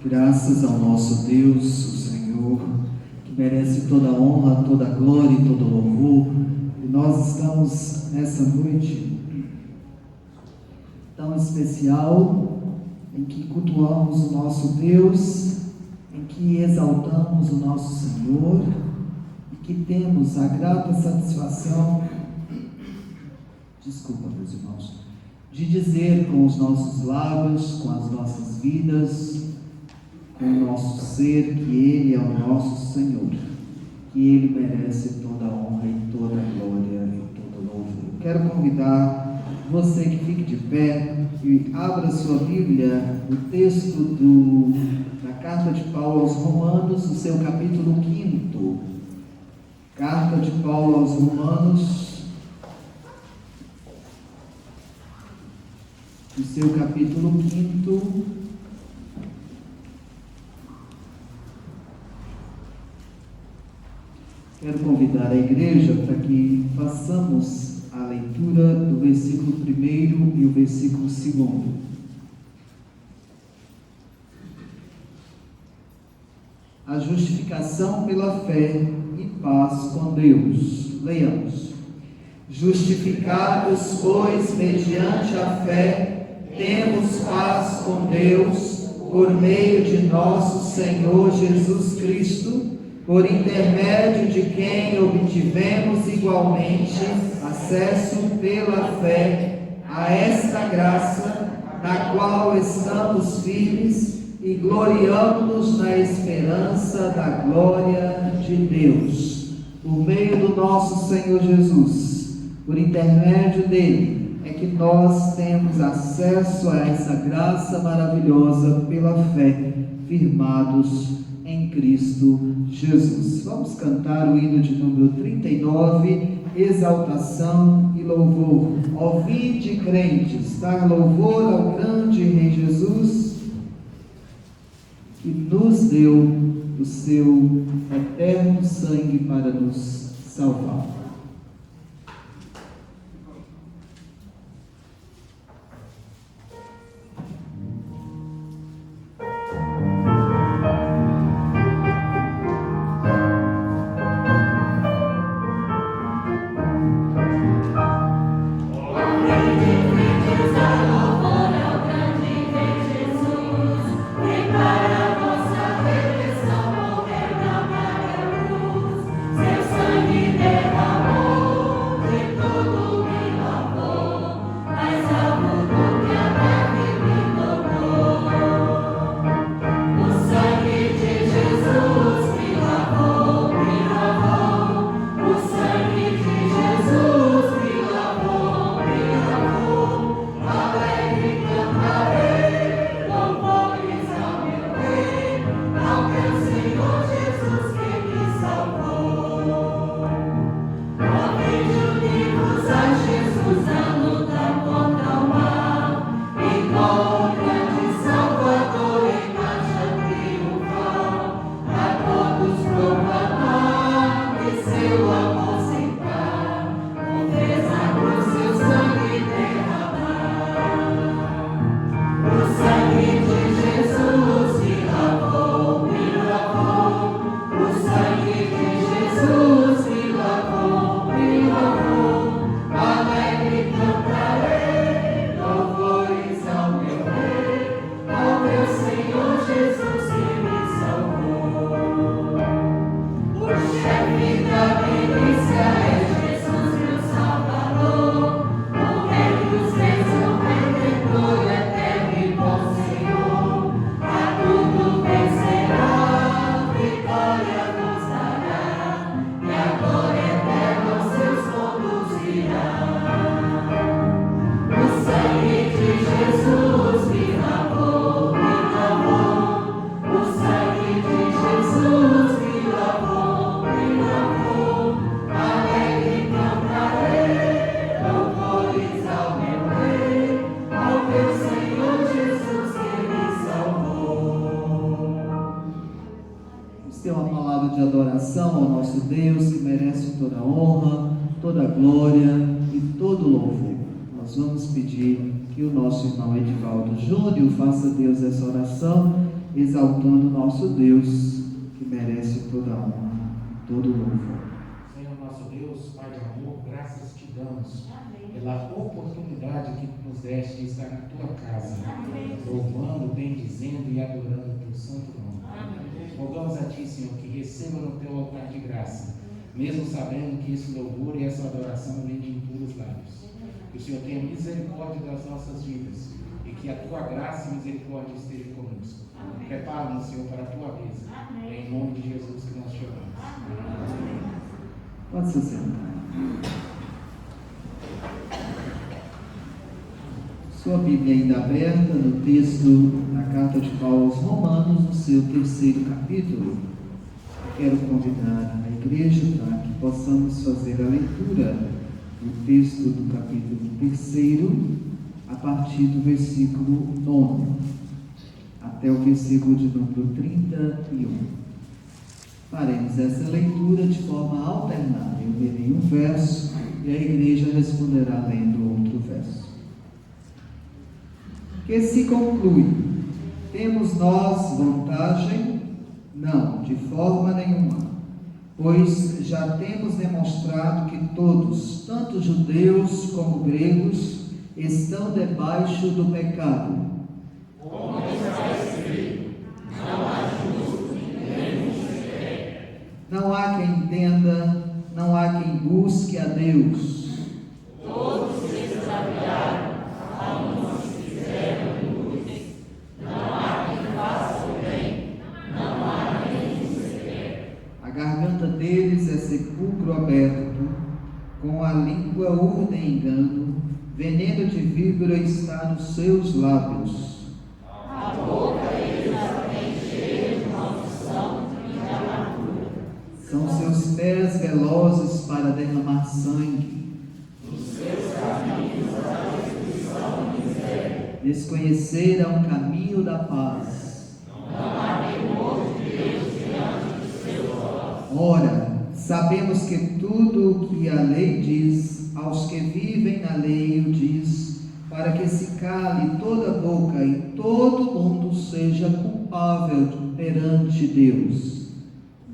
Graças ao nosso Deus, o Senhor, que merece toda a honra, toda a glória e todo o louvor. E nós estamos nessa noite tão especial, em que cultuamos o nosso Deus, em que exaltamos o nosso Senhor, e que temos a grata satisfação, meus irmãos, de dizer com os nossos lábios, com as nossas vidas, com o nosso ser, que Ele é o nosso Senhor, que Ele merece toda a honra e toda a glória e todo o louvor. Quero convidar você que fique de pé e abra sua Bíblia no texto da Carta de Paulo aos Romanos, no seu capítulo 5. Carta de Paulo aos Romanos, no seu capítulo 5. Quero convidar a igreja para que façamos a leitura do versículo 1 e o versículo 2. A justificação pela fé e paz com Deus. Leiamos. Justificados, pois, mediante a fé, temos paz com Deus, por meio de nosso Senhor Jesus Cristo, por intermédio de quem obtivemos igualmente acesso pela fé a esta graça, na qual estamos firmes e gloriamo-nos na esperança da glória de Deus. Por meio do nosso Senhor Jesus, por intermédio dele, é que nós temos acesso a essa graça maravilhosa pela fé, firmados em Cristo Jesus. Vamos cantar o hino de número 39, exaltação e louvor. Ó vinde, crentes, dar louvor ao grande Rei Jesus, que nos deu o seu eterno sangue para nos salvar. Ao nosso Deus, que merece toda a honra, toda a glória e todo o louvor. Nós vamos pedir que o nosso irmão Edivaldo Júnior faça a Deus essa oração, exaltando o nosso Deus, que merece toda a honra e todo o louvor. Senhor nosso Deus, Pai de amor, graças te damos pela oportunidade que nos deste de estar na tua casa, louvando, bendizendo e adorando o teu santo nome. Rogamos a ti, Senhor, que receba no teu altar de graça, mesmo sabendo que esse louvor e essa adoração vem de impuros lábios. Que o Senhor tenha misericórdia das nossas vidas e que a tua graça e misericórdia esteja conosco. Prepara-nos, Senhor, para a tua mesa. É em nome de Jesus que nós te oramos. Pode se sentar. Sua Bíblia ainda aberta no texto da carta de Paulo aos Romanos, no seu 3º capítulo. Quero convidar a igreja para que possamos fazer a leitura do texto do capítulo 3, a partir do versículo 9, até o versículo de número 31. Faremos essa leitura de forma alternada. Eu lerei um verso e a igreja responderá lendo outro verso. Que se conclui: temos nós vantagem? Não, de forma nenhuma, pois já temos demonstrado que todos, tanto judeus como gregos, estão debaixo do pecado. Como está escrito, não há justo nem um sequer. Não há quem entenda, não há quem busque a Deus. Todos se extraviaram, a uns se fizeram inúteis. Não há quem faça o bem, não há nem um sequer. A garganta deles é sepulcro aberto, com a língua urdem engano, veneno de víbora está nos seus lábios. A boca eles a têm cheia de maldição e de amargura. São seus pés velozes para derramar sangue. Nos seus caminhos a destruição e miséria. Desconheceram o caminho da paz. Não há temor de Deus diante dos seus olhos. Ora, sabemos que tudo o que a lei diz, aos que vivem na lei o diz, para que se cale toda a boca e todo mundo seja culpável perante Deus.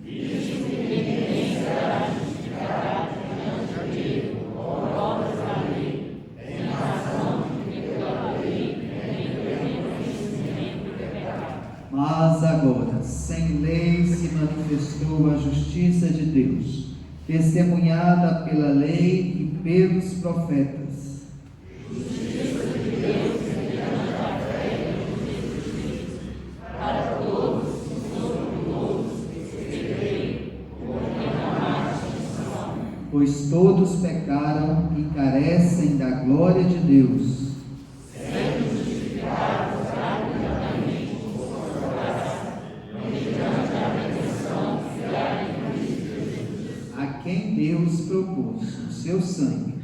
Visto que ninguém será justificado diante dele por obras da lei, em razão de que pela lei nem pelo conhecimento do pecado. Mas agora, sem lei se manifestou a justiça de Deus, testemunhada pela lei e pelos profetas. Justiça de Deus mediante a fé em Jesus Cristo, para todos e sobre todos que creem, porque não há distinção. Pois todos pecaram e carecem da glória de Deus. Sendo justificados gratuitamente por sua graça, mediante a redenção que se há em Cristo Jesus. A quem Deus propôs o seu sangue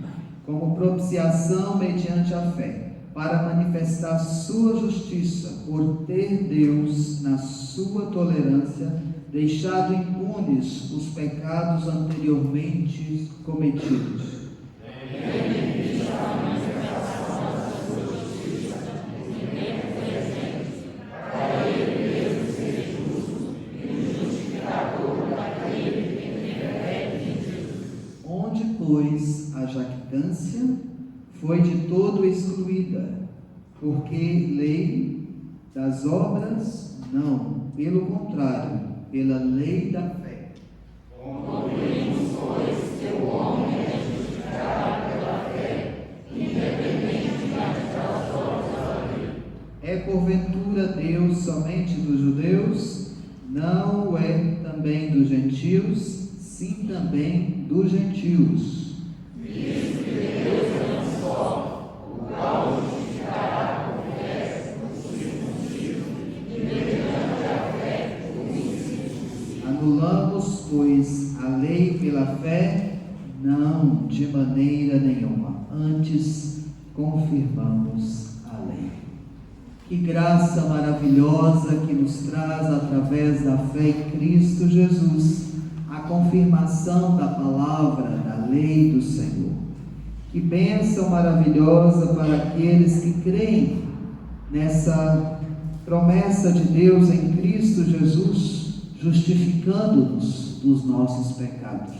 como propiciação mediante a fé, para manifestar sua justiça, por ter Deus, na sua tolerância, deixado impunes os pecados anteriormente cometidos. Onde, pois, a jactância foi de todo excluída, porque lei das obras, não, pelo contrário, pela lei da fé. Concluímos, pois, que o homem é justificado pela fé, independentemente das obras da lei. É porventura Deus somente dos judeus? Não o é também dos gentios? Sim, também dos gentios. Visto que Deus é um só, o qual justificará por fé o circunciso e mediante a fé o incircunciso. Anulamos, pois, a lei pela fé? Não, de maneira nenhuma. Antes, confirmamos a lei. Que graça maravilhosa que nos traz, através da fé em Cristo Jesus, a confirmação da palavra, da lei do Senhor. Que bênção maravilhosa para aqueles que creem nessa promessa de Deus em Cristo Jesus, justificando-nos dos nossos pecados,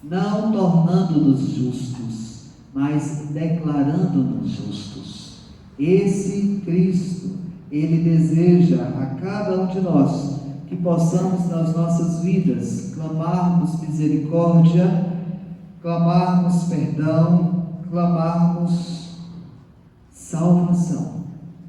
não tornando-nos justos, mas declarando-nos justos. Esse Cristo, Ele deseja a cada um de nós que possamos nas nossas vidas clamarmos misericórdia, clamarmos perdão, clamarmos salvação.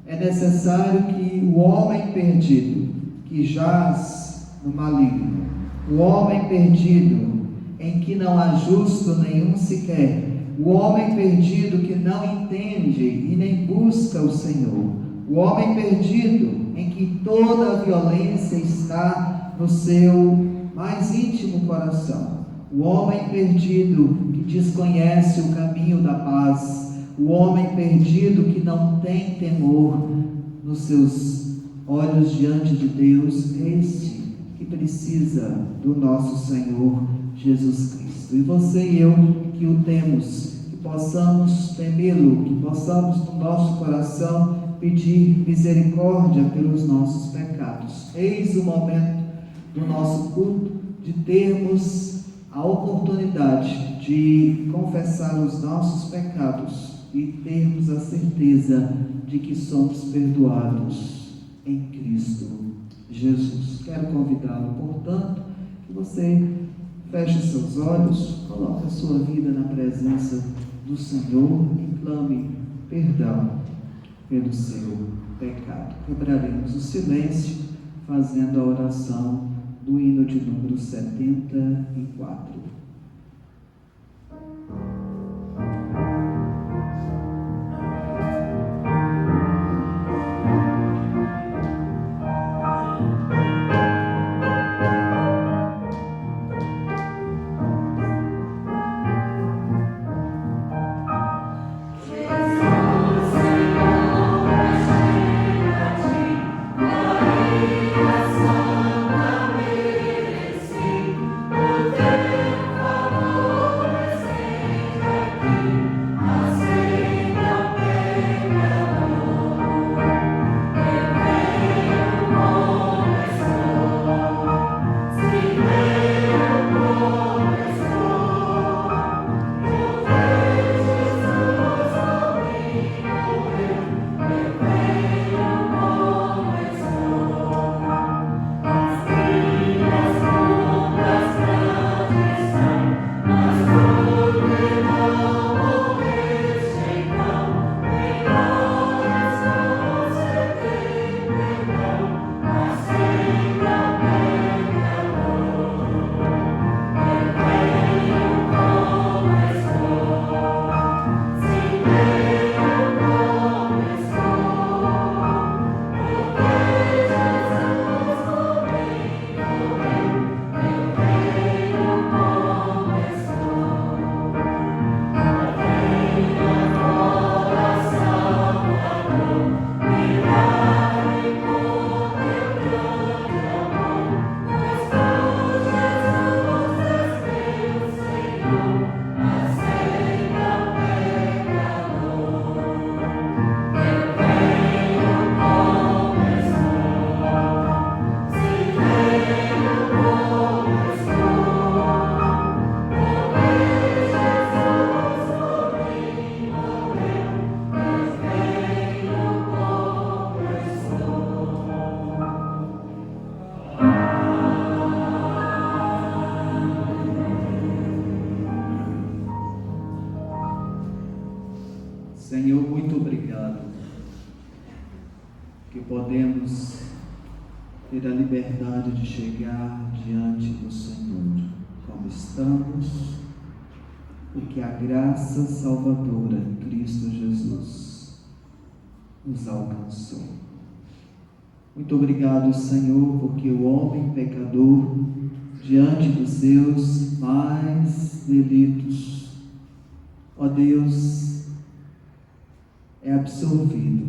É necessário que o homem perdido, que jaz no maligno, o homem perdido, em que não há justo nenhum sequer, o homem perdido que não entende e nem busca o Senhor, o homem perdido em que toda a violência está no seu mais íntimo coração, o homem perdido que desconhece o caminho da paz, o homem perdido que não tem temor nos seus olhos diante de Deus, este que precisa do nosso Senhor Jesus Cristo. E você e eu que o temos, que possamos temê-lo, que possamos no nosso coração pedir misericórdia pelos nossos pecados. Eis o momento do nosso culto de termos a oportunidade de confessar os nossos pecados e termos a certeza de que somos perdoados em Cristo Jesus. Quero convidá-lo, portanto, que você feche seus olhos, coloque a sua vida na presença do Senhor e clame perdão pelo seu pecado. Quebraremos o silêncio fazendo a oração do hino de número 74. Senhor, muito obrigado que podemos ter a liberdade de chegar diante do Senhor como estamos, porque a graça salvadora em Cristo Jesus nos alcançou. Muito obrigado, Senhor, porque o homem pecador, diante dos seus mais delitos, ó Deus, é absorvido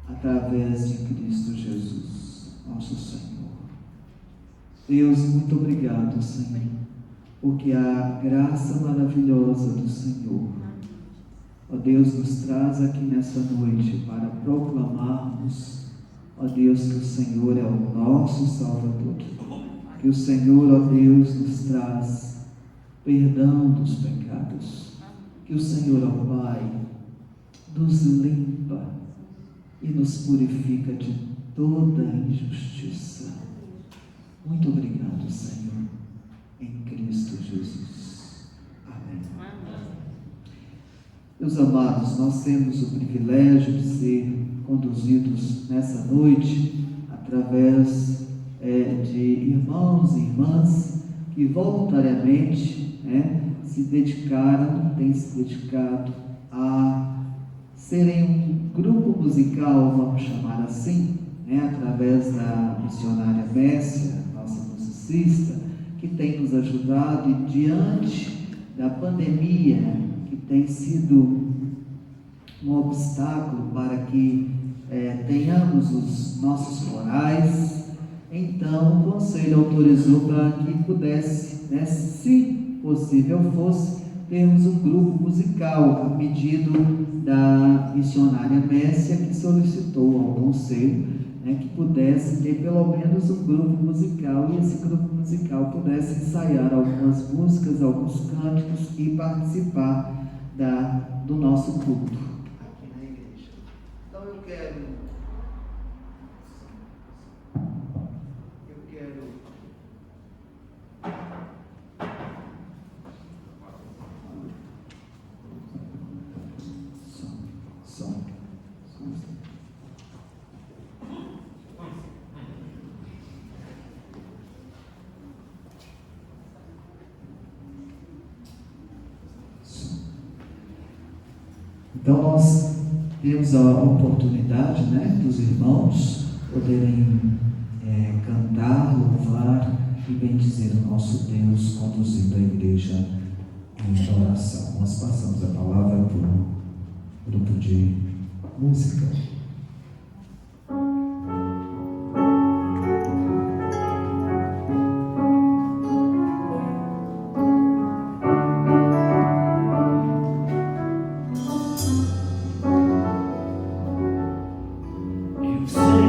através de Cristo Jesus, nosso Senhor. Deus, muito obrigado, Senhor, porque a graça maravilhosa do Senhor, ó Deus, nos traz aqui nessa noite para proclamarmos, ó Deus, que o Senhor é o nosso Salvador, que o Senhor, ó Deus, nos traz perdão dos pecados, que o Senhor, ó Pai, nos limpa e nos purifica de toda injustiça. Muito obrigado, Senhor, em Cristo Jesus. Amém. Meus amados, nós temos o privilégio de ser conduzidos nessa noite através de irmãos e irmãs que voluntariamente se dedicaram, têm se dedicado a serem um grupo musical, vamos chamar assim, através da missionária Messia, nossa musicista, que tem nos ajudado e diante da pandemia, que tem sido um obstáculo para que tenhamos os nossos corais, então o Conselho autorizou para que pudesse, se possível fosse, termos um grupo musical, a pedido da missionária Messia, que solicitou ao Conselho né, que pudesse ter pelo menos um grupo musical, e esse grupo musical pudesse ensaiar algumas músicas, alguns cânticos e participar do nosso culto aqui na igreja. Então eu quero Então nós temos a oportunidade, né, dos irmãos poderem cantar, louvar e bendizer o nosso Deus, conduzindo a igreja em adoração. Nós passamos a palavra para o grupo de música. Para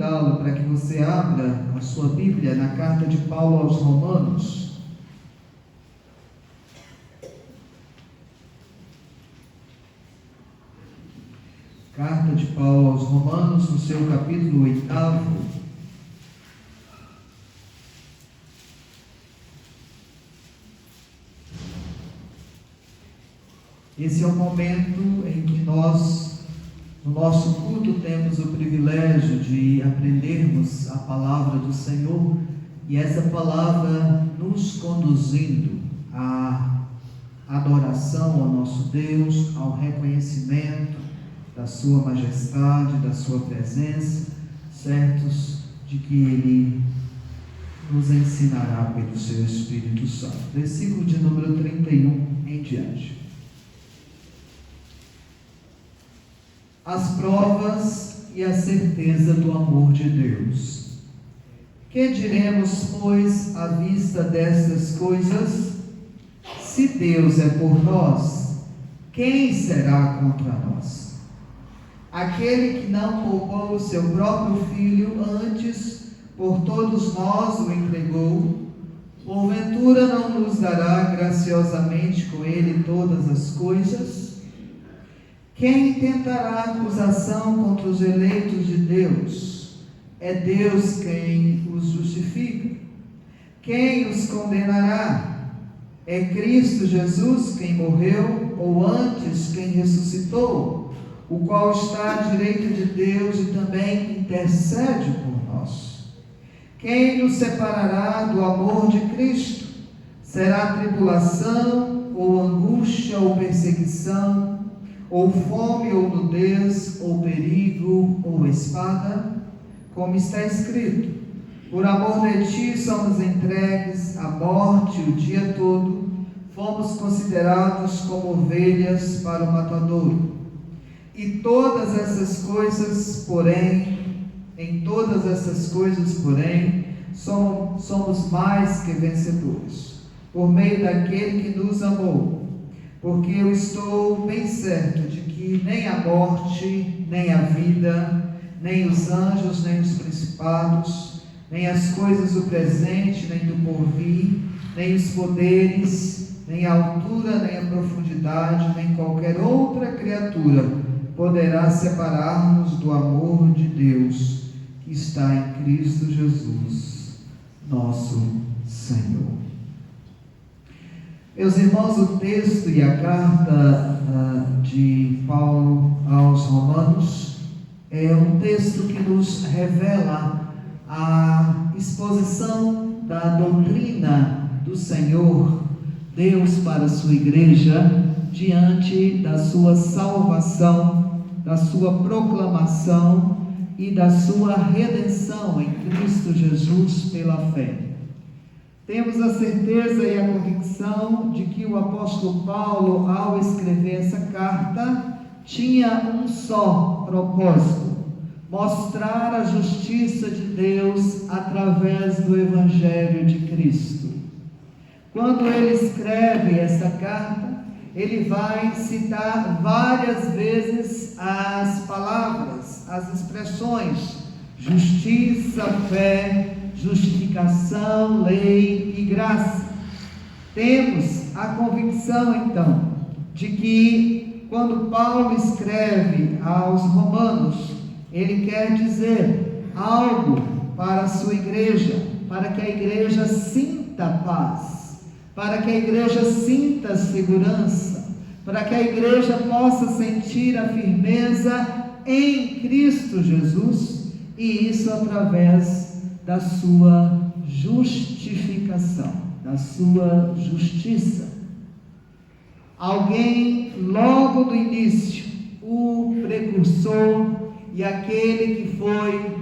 convidá-lo para que você abra a sua Bíblia na carta de Paulo aos Romanos. Carta de Paulo aos Romanos, no seu capítulo 8. Esse é o momento em que nós, no nosso culto, temos o privilégio de aprendermos a palavra do Senhor e essa palavra nos conduzindo à adoração ao nosso Deus, ao reconhecimento da sua majestade, da sua presença, certos de que Ele nos ensinará pelo seu Espírito Santo. Versículo de número 31 em diante. As provas e a certeza do amor de Deus. Que diremos, pois, à vista destas coisas? Se Deus é por nós, quem será contra nós? Aquele que não poupou o seu próprio filho, antes por todos nós o entregou, porventura não nos dará graciosamente com ele todas as coisas? Quem tentará acusação contra os eleitos de Deus? É Deus quem os justifica. Quem os condenará? É Cristo Jesus quem morreu, ou antes quem ressuscitou, o qual está à direita de Deus e também intercede por nós. Quem nos separará do amor de Cristo? Será tribulação, ou angústia, ou perseguição, ou fome, ou nudez, ou perigo, ou espada? Como está escrito: por amor de ti somos entregues à morte o dia todo, fomos considerados como ovelhas para o matadouro. E todas essas coisas, porém, somos mais que vencedores, por meio daquele que nos amou. Porque eu estou bem certo de que nem a morte, nem a vida, nem os anjos, nem os principados, nem as coisas do presente, nem do porvir, nem os poderes, nem a altura, nem a profundidade, nem qualquer outra criatura poderá separar-nos do amor de Deus que está em Cristo Jesus, nosso Senhor. Meus irmãos, o texto e a carta de Paulo aos Romanos é um texto que nos revela a exposição da doutrina do Senhor, Deus para a sua igreja, diante da sua salvação, da sua proclamação e da sua redenção em Cristo Jesus pela fé. Temos a certeza e a convicção de que o apóstolo Paulo, ao escrever essa carta, tinha um só propósito: mostrar a justiça de Deus através do Evangelho de Cristo. Quando ele escreve essa carta, ele vai citar várias vezes as palavras, as expressões justiça, fé, justificação, lei e graça. Temos a convicção, então, de que quando Paulo escreve aos Romanos, ele quer dizer algo para a sua igreja, para que a igreja sinta paz, para que a igreja sinta segurança, para que a igreja possa sentir a firmeza em Cristo Jesus, e isso através da sua justificação, da sua justiça. Alguém logo do início, o precursor e aquele que foi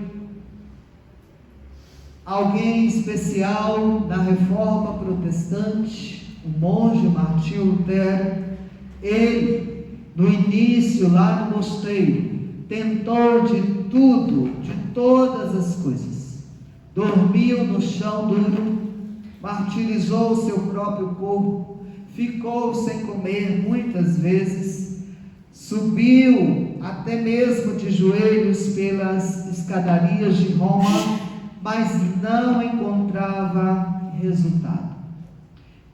alguém especial na Reforma Protestante, o monge Martinho Lutero, ele, no início, lá no mosteiro, tentou de tudo, de todas as coisas. Dormiu no chão duro, martirizou o seu próprio corpo, ficou sem comer muitas vezes, subiu até mesmo de joelhos pelas escadarias de Roma, mas não encontrava resultado.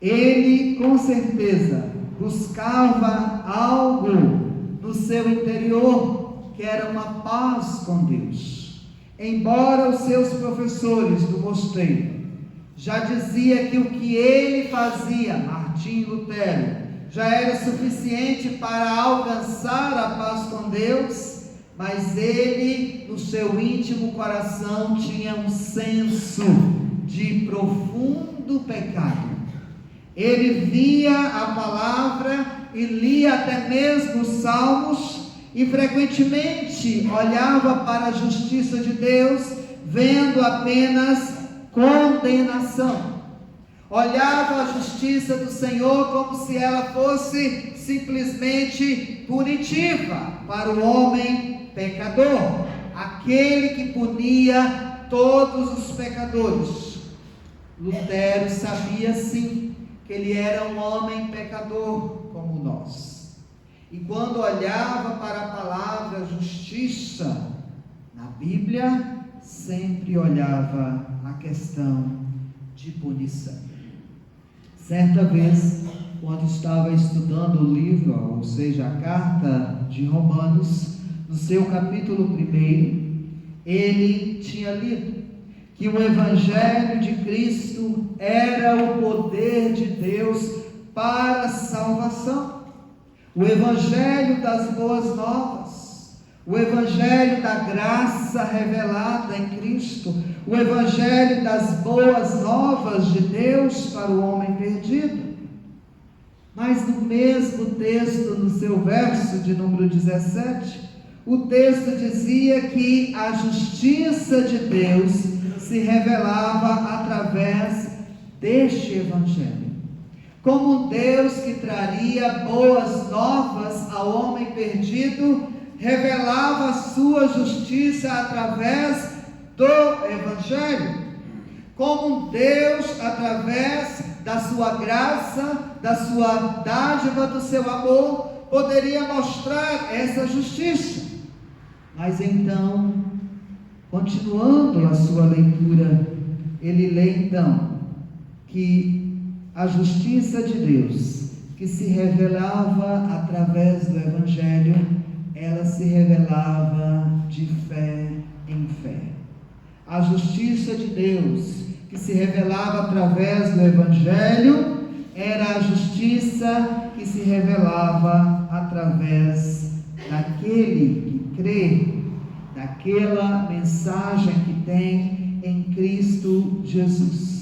Ele, com certeza, buscava algo no seu interior, que era uma paz com Deus. Embora os seus professores do mosteiro já diziam que o que ele fazia, Martinho Lutero, já era suficiente para alcançar a paz com Deus, mas ele, no seu íntimo coração, tinha um senso de profundo pecado. Ele via a palavra e lia até mesmo os salmos, e frequentemente olhava para a justiça de Deus, vendo apenas condenação. Olhava a justiça do Senhor como se ela fosse simplesmente punitiva para o homem pecador, aquele que punia todos os pecadores. Lutero sabia sim que ele era um homem pecador como nós. E quando olhava para a palavra justiça na Bíblia, sempre olhava a questão de punição. Certa vez, quando estava estudando o livro, ou seja, a carta de Romanos, no seu capítulo 1, ele tinha lido que o Evangelho de Cristo era o poder de Deus para a salvação. O Evangelho das boas novas, o Evangelho da graça revelada em Cristo, o Evangelho das boas novas de Deus para o homem perdido. Mas no mesmo texto, no seu verso de número 17, o texto dizia que a justiça de Deus se revelava através deste Evangelho, como um Deus que traria boas novas ao homem perdido, revelava a sua justiça através do Evangelho, como um Deus, através da sua graça, da sua dádiva, do seu amor, poderia mostrar essa justiça. Mas então, continuando a sua leitura, ele lê então que a justiça de Deus, que se revelava através do Evangelho, ela se revelava de fé em fé. A justiça de Deus, que se revelava através do Evangelho, era a justiça que se revelava através daquele que crê, daquela mensagem que tem em Cristo Jesus.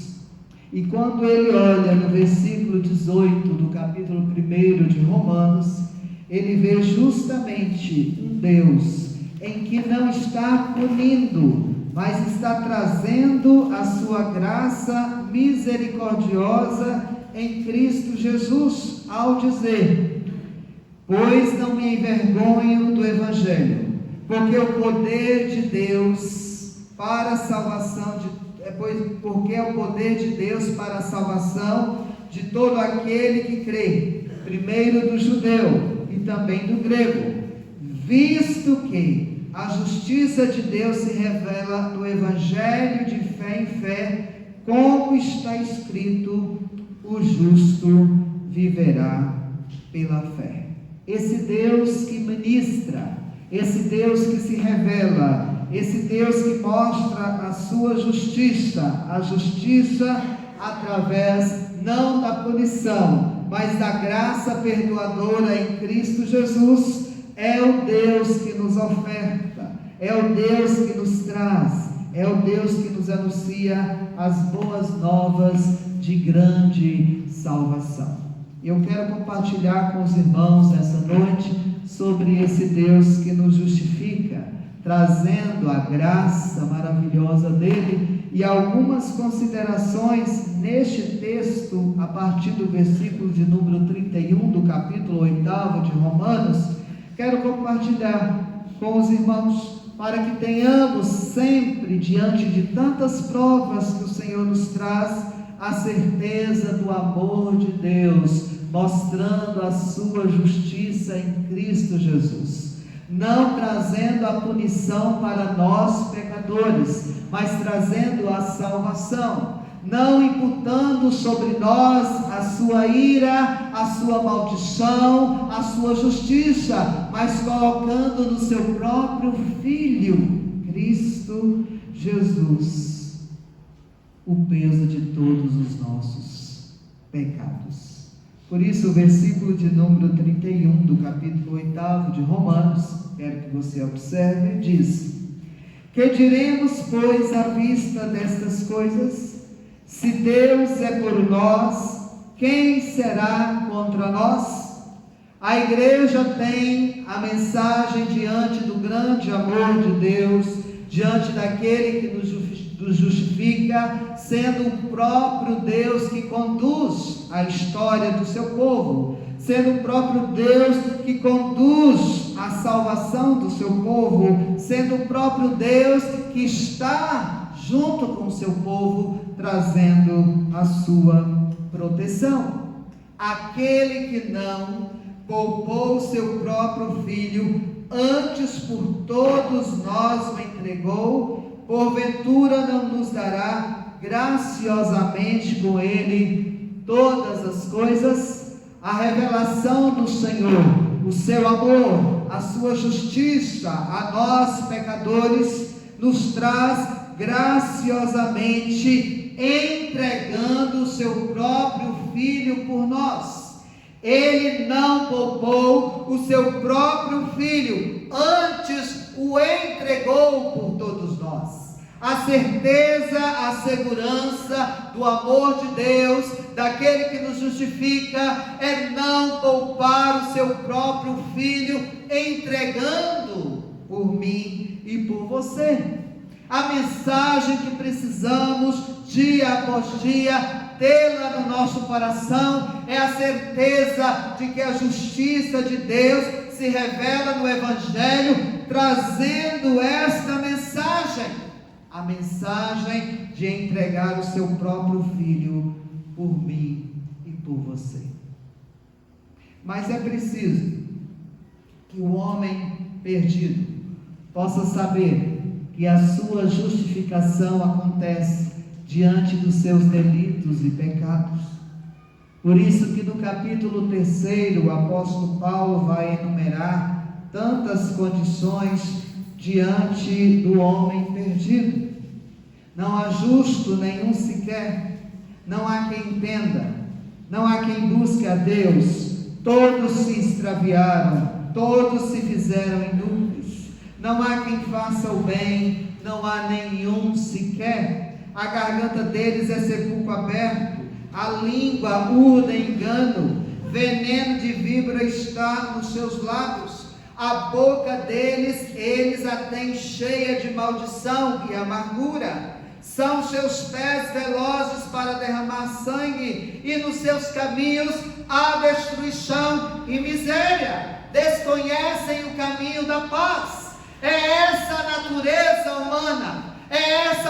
E quando ele olha no versículo 18 do capítulo 1 de Romanos, ele vê justamente um Deus em que não está punindo, mas está trazendo a sua graça misericordiosa em Cristo Jesus, ao dizer: pois não me envergonho do Evangelho, porque o poder de Deus para a salvação porque é o poder de Deus para a salvação de todo aquele que crê, primeiro do judeu e também do grego, visto que a justiça de Deus se revela no Evangelho de fé em fé, como está escrito: o justo viverá pela fé. Esse Deus que ministra, esse Deus que se revela, esse Deus que mostra a sua justiça, a justiça através não da punição, mas da graça perdoadora em Cristo Jesus, é o Deus que nos oferta, é o Deus que nos traz, é o Deus que nos anuncia as boas novas de grande salvação. Eu quero compartilhar com os irmãos nessa noite sobre esse Deus que nos justifica, trazendo a graça maravilhosa dele e algumas considerações neste texto, a partir do versículo de número 31 do capítulo 8 de Romanos. Quero compartilhar com os irmãos, para que tenhamos sempre, diante de tantas provas que o Senhor nos traz, a certeza do amor de Deus, mostrando a sua justiça em Cristo Jesus. não trazendo a punição para nós pecadores, mas trazendo a salvação, não imputando sobre nós a sua ira, a sua maldição, a sua justiça, mas colocando no seu próprio Filho, Cristo Jesus, o peso de todos os nossos pecados. Por isso o versículo de número 31 do capítulo 8 de Romanos, quero que você observe, diz: que diremos, pois, à vista destas coisas? Se Deus é por nós, quem será contra nós? A igreja tem a mensagem diante do grande amor de Deus, diante daquele que nos justifica, sendo o próprio Deus que conduz a história do seu povo, sendo o próprio Deus que conduz a salvação do seu povo, sendo o próprio Deus que está junto com o seu povo, trazendo a sua proteção. Aquele que não poupou o seu próprio Filho, antes por todos nós o entregou, porventura não nos dará graciosamente com ele todas as coisas? A revelação do Senhor, o seu amor, a sua justiça a nós pecadores, nos traz graciosamente, entregando o seu próprio Filho por nós. Ele não poupou o seu próprio Filho, antes o entregou por todos nós. A certeza, a segurança do amor de Deus, daquele que nos justifica, é não poupar o seu próprio Filho, entregando por mim e por você. A mensagem que precisamos dia após dia tê-la no nosso coração é a certeza de que a justiça de Deus se revela no Evangelho, trazendo esta mensagem, a mensagem de entregar o seu próprio Filho por mim e por você. Mas é preciso que o homem perdido possa saber que a sua justificação acontece diante dos seus delitos e pecados. Por isso que no capítulo 3, o apóstolo Paulo vai enumerar tantas condições diante do homem perdido. Não há justo nenhum sequer, não há quem entenda, não há quem busque a Deus, todos se extraviaram, todos se fizeram inúteis. Não há quem faça o bem, não há nenhum sequer. A garganta deles é sepulcro aberto, a língua urda engano, veneno de víbora está nos seus lábios, a boca deles, eles a têm cheia de maldição e amargura. São seus pés velozes para derramar sangue, e nos seus caminhos há destruição e miséria. Desconhecem o caminho da paz. É essa a natureza humana, é este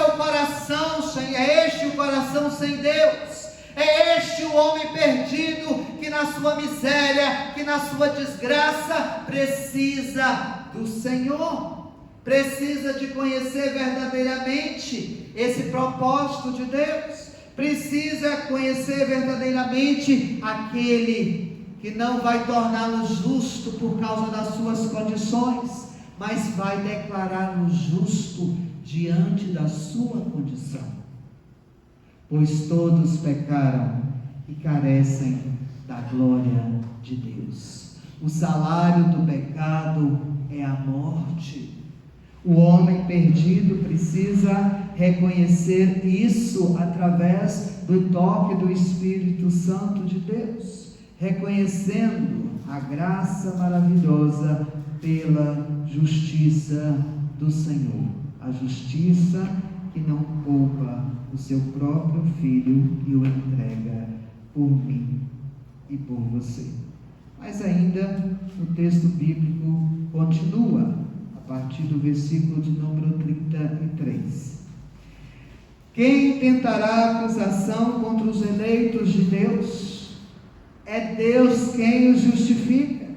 o coração sem Deus, é este o homem perdido que na sua miséria, que na sua desgraça precisa do Senhor, precisa de conhecer verdadeiramente esse propósito de Deus, precisa conhecer verdadeiramente aquele que não vai torná-lo justo por causa das suas condições, mas vai declará-lo justo diante da sua condição. Pois todos pecaram e carecem da glória de Deus. O salário do pecado é a morte. O homem perdido precisa reconhecer isso através do toque do Espírito Santo de Deus, reconhecendo a graça maravilhosa pela justiça do Senhor, a justiça que não poupa o seu próprio Filho e o entrega por mim e por você. Mas ainda o texto bíblico continua, a partir do versículo de número 33. Quem tentará acusação contra os eleitos de Deus? É Deus quem os justifica.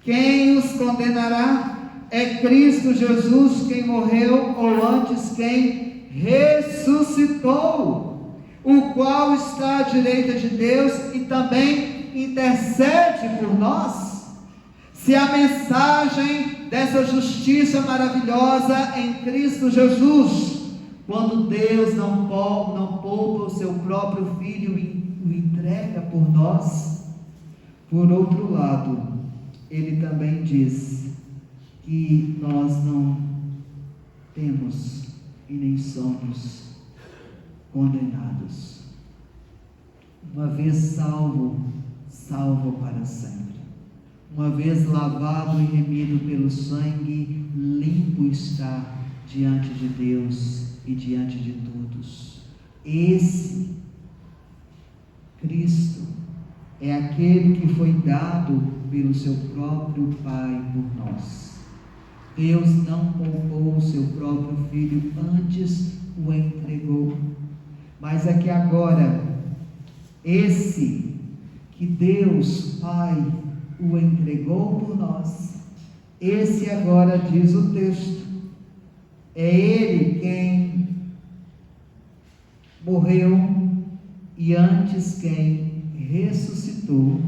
Quem os condenará? É Cristo Jesus quem morreu, ou antes quem ressuscitou, o qual está à direita de Deus e também intercede por nós. Se a mensagem dessa justiça maravilhosa em Cristo Jesus, quando Deus não poupa o seu próprio Filho e o entrega por nós, por outro lado, Ele também diz que nós não temos e nem somos condenados. Uma vez salvo, salvo para sempre. Uma vez lavado e remido pelo sangue, limpo está diante de Deus e diante de todos. Esse Cristo é aquele que foi dado pelo seu próprio Pai por nós. Deus não poupou o seu próprio Filho, antes o entregou. Mas é que agora, esse que Deus Pai o entregou por nós, esse agora, diz o texto, é Ele quem morreu e antes quem ressuscitou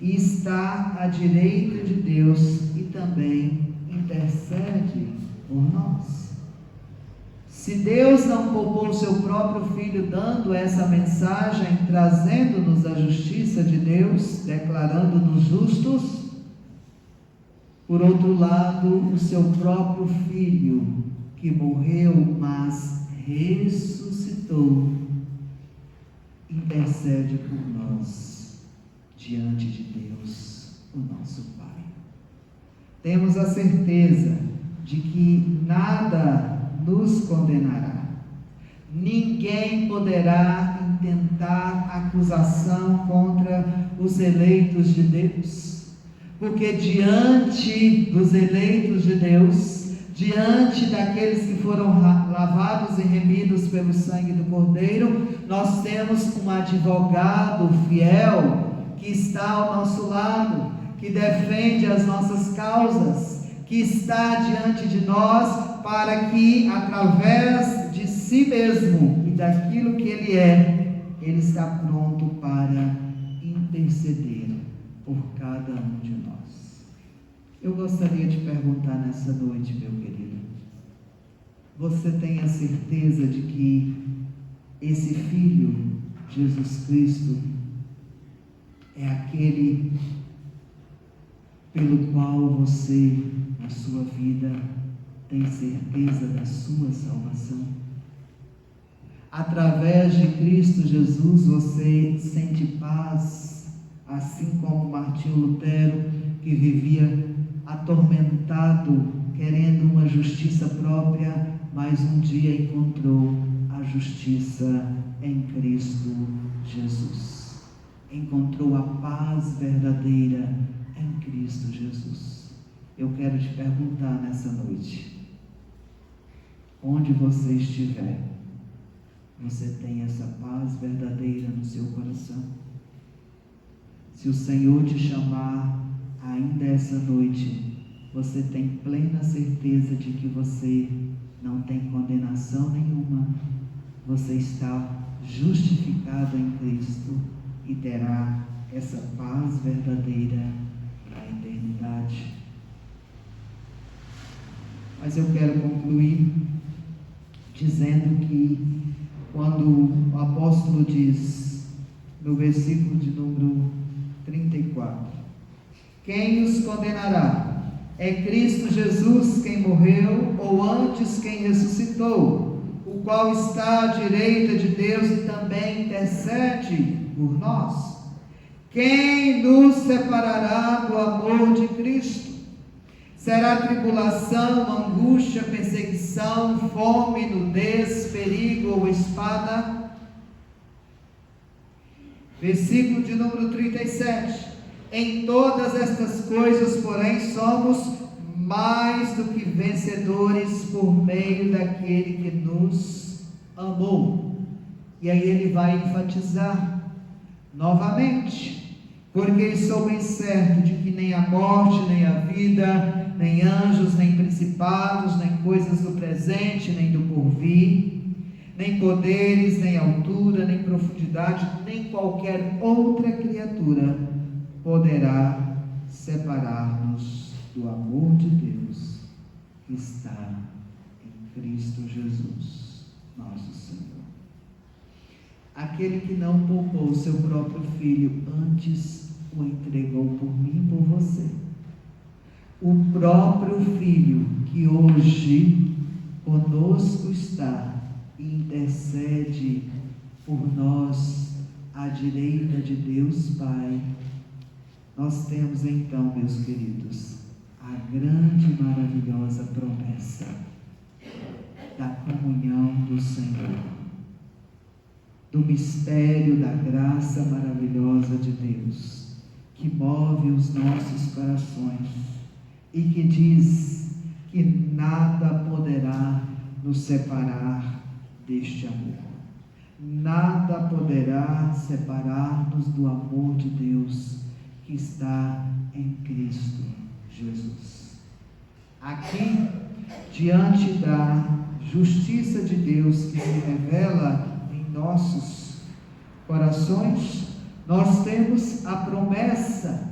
e está à direita de Deus e também intercede por nós. Se Deus não poupou o seu próprio Filho, dando essa mensagem, trazendo-nos a justiça de Deus, declarando-nos justos, por outro lado, o seu próprio Filho, que morreu, mas ressuscitou, intercede por nós, diante de Deus, o nosso Pai. Temos a certeza de que nada nos condenará. Ninguém poderá intentar acusação contra os eleitos de Deus, porque diante dos eleitos de Deus, diante daqueles que foram lavados e remidos pelo sangue do Cordeiro, nós temos um advogado fiel que está ao nosso lado, que defende as nossas causas, que está diante de nós para que, através de si mesmo e daquilo que Ele é, Ele está pronto para interceder por cada um de nós. Eu gostaria de perguntar nessa noite, meu querido, você tem a certeza de que esse Filho, Jesus Cristo, é aquele pelo qual você, na sua vida, tem certeza da sua salvação? Através de Cristo Jesus você sente paz, assim como Martinho Lutero, que vivia atormentado, querendo uma justiça própria, mas um dia encontrou a justiça em Cristo Jesus. Encontrou a paz verdadeira em Cristo Jesus. Eu quero te perguntar nessa noite, onde você estiver, você tem essa paz verdadeira no seu coração? Se o Senhor te chamar ainda essa noite, você tem plena certeza de que você não tem condenação nenhuma, você está justificado em Cristo e terá essa paz verdadeira para a eternidade. Mas eu quero concluir dizendo que quando o apóstolo diz no versículo de número 34, quem os condenará? É Cristo Jesus quem morreu, ou antes quem ressuscitou, o qual está à direita de Deus e também intercede por nós. Quem nos separará do amor de Cristo? Será tribulação, angústia, perseguição, fome, nudez, perigo ou espada? Versículo de número 37. Em todas estas coisas, porém, somos mais do que vencedores por meio daquele que nos amou. E aí ele vai enfatizar novamente: porque estou bem certo de que nem a morte, nem a vida, nem anjos, nem principados, nem coisas do presente, nem do porvir, nem poderes, nem altura, nem profundidade, nem qualquer outra criatura poderá separar-nos do amor de Deus que está em Cristo Jesus, nosso Senhor. Aquele que não poupou seu próprio Filho, antes o entregou por mim e por você. O próprio Filho que hoje conosco está e intercede por nós à direita de Deus Pai. Nós temos então, meus queridos, a grande e maravilhosa promessa da comunhão do Senhor, do mistério da graça maravilhosa de Deus, que move os nossos corações e que diz que nada poderá nos separar deste amor. Nada poderá separar-nos do amor de Deus que está em Cristo Jesus. Aqui, diante da justiça de Deus que se revela em nossos corações, nós temos a promessa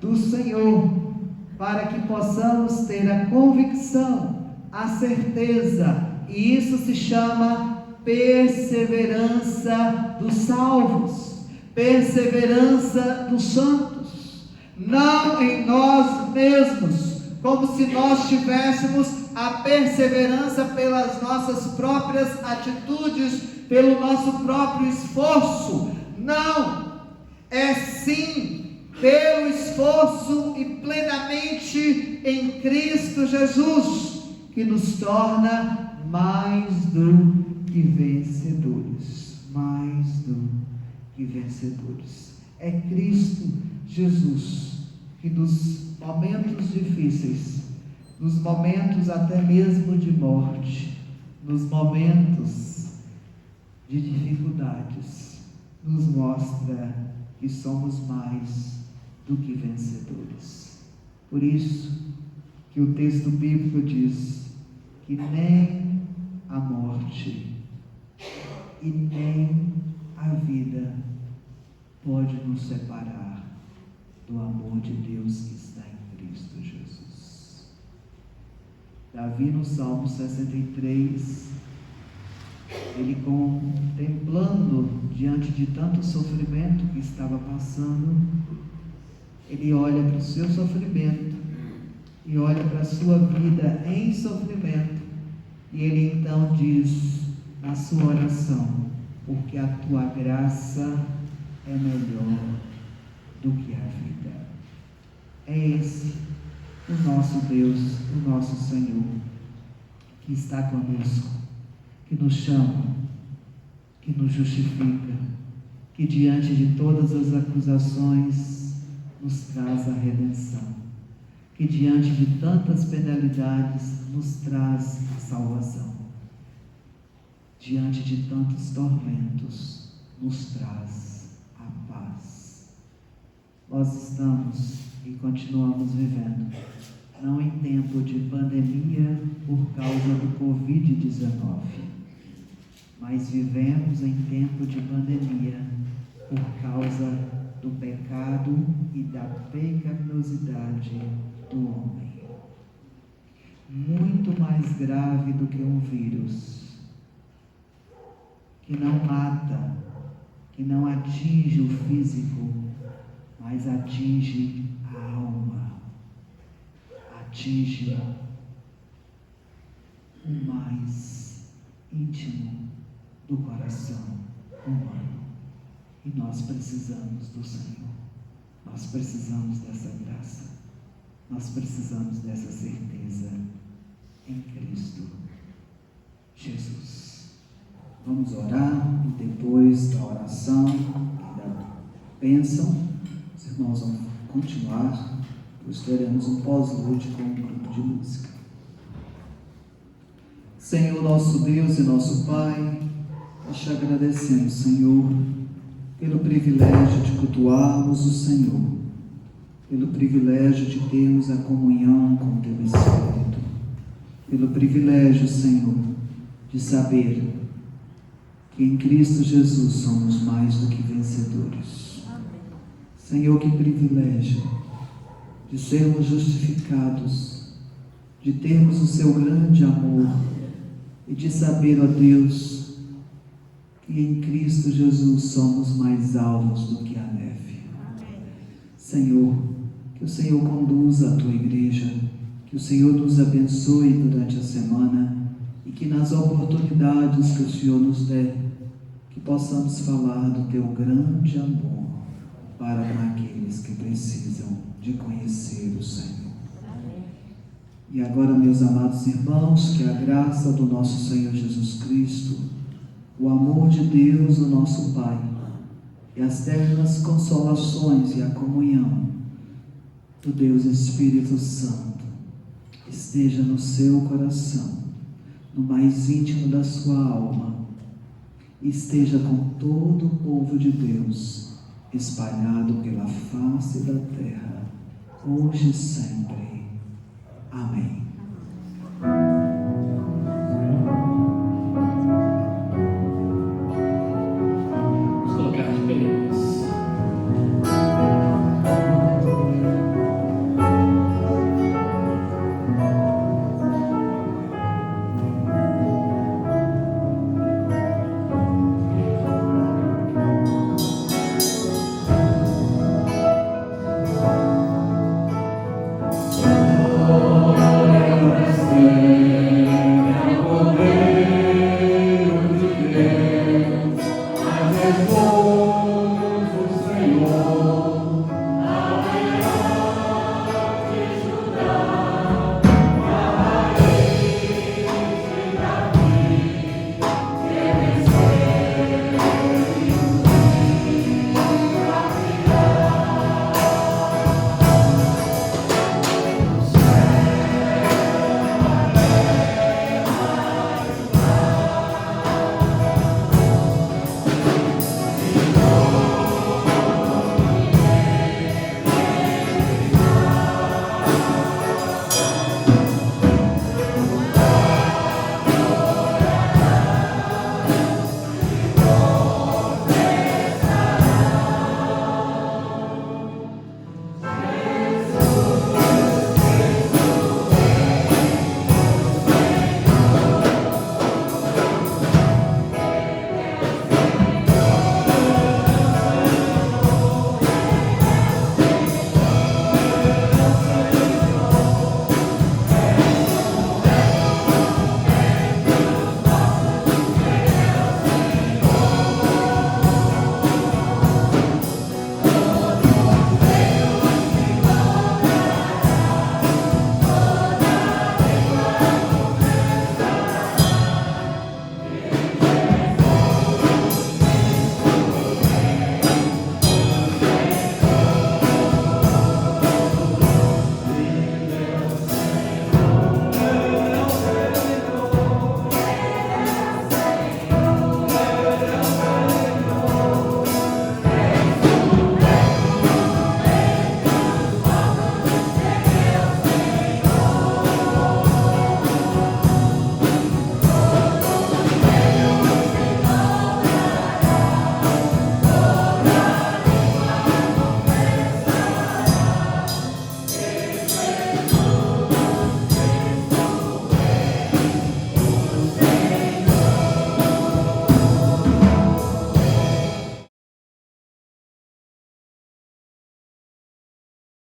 do Senhor para que possamos ter a convicção, a certeza, e isso se chama perseverança dos salvos, perseverança dos santos, não em nós mesmos, como se nós tivéssemos a perseverança pelas nossas próprias atitudes, pelo nosso próprio esforço. Não, é sim pelo esforço e plenamente em Cristo Jesus, que nos torna mais do que vencedores, mais do que vencedores. É Cristo Jesus que nos momentos difíceis, nos momentos até mesmo de morte, nos momentos de dificuldades, nos mostra que somos mais do que vencedores. Por isso que o texto bíblico diz que nem a morte e nem a vida pode nos separar do amor de Deus que está em Cristo Jesus. Davi, no Salmo 63, ele contemplando diante de tanto sofrimento que estava passando, ele olha para o seu sofrimento e olha para a sua vida em sofrimento, e ele então diz na sua oração: porque a tua graça é melhor do que a vida. É esse o nosso Deus, o nosso Senhor, que está conosco, que nos chama, que nos justifica, que diante de todas as acusações nos traz a redenção, que diante de tantas penalidades nos traz a salvação, diante de tantos tormentos nos traz a paz. Nós estamos e continuamos vivendo, não em tempo de pandemia por causa do Covid-19, mas vivemos em tempo de pandemia por causa do pecado e da pecaminosidade do homem. Muito mais grave do que um vírus, que não mata, que não atinge o físico, mas atinge a alma, atinge o mais íntimo do coração humano. E nós precisamos do Senhor, nós precisamos dessa graça, nós precisamos dessa certeza em Cristo Jesus. Vamos orar e depois da oração e da bênção, os irmãos vão continuar, pois teremos um pós-lute com um grupo de música. Senhor, nosso Deus e nosso Pai, nós te agradecemos, Senhor, pelo privilégio de cultuarmos o Senhor, pelo privilégio de termos a comunhão com o Teu Espírito, pelo privilégio, Senhor, de saber que em Cristo Jesus somos mais do que vencedores. Senhor, que privilégio de sermos justificados, de termos o Seu grande amor e de saber, ó Deus, que em Cristo Jesus somos mais alvos do que a neve. Senhor, que o Senhor conduza a Tua igreja, que o Senhor nos abençoe durante a semana e que nas oportunidades que o Senhor nos der, que possamos falar do Teu grande amor para aqueles que precisam de conhecer o Senhor. E agora, meus amados irmãos, que a graça do nosso Senhor Jesus Cristo, o amor de Deus, o nosso Pai, e as ternas consolações e a comunhão do Deus Espírito Santo esteja no seu coração, no mais íntimo da sua alma, e esteja com todo o povo de Deus espalhado pela face da terra, hoje e sempre. Amém.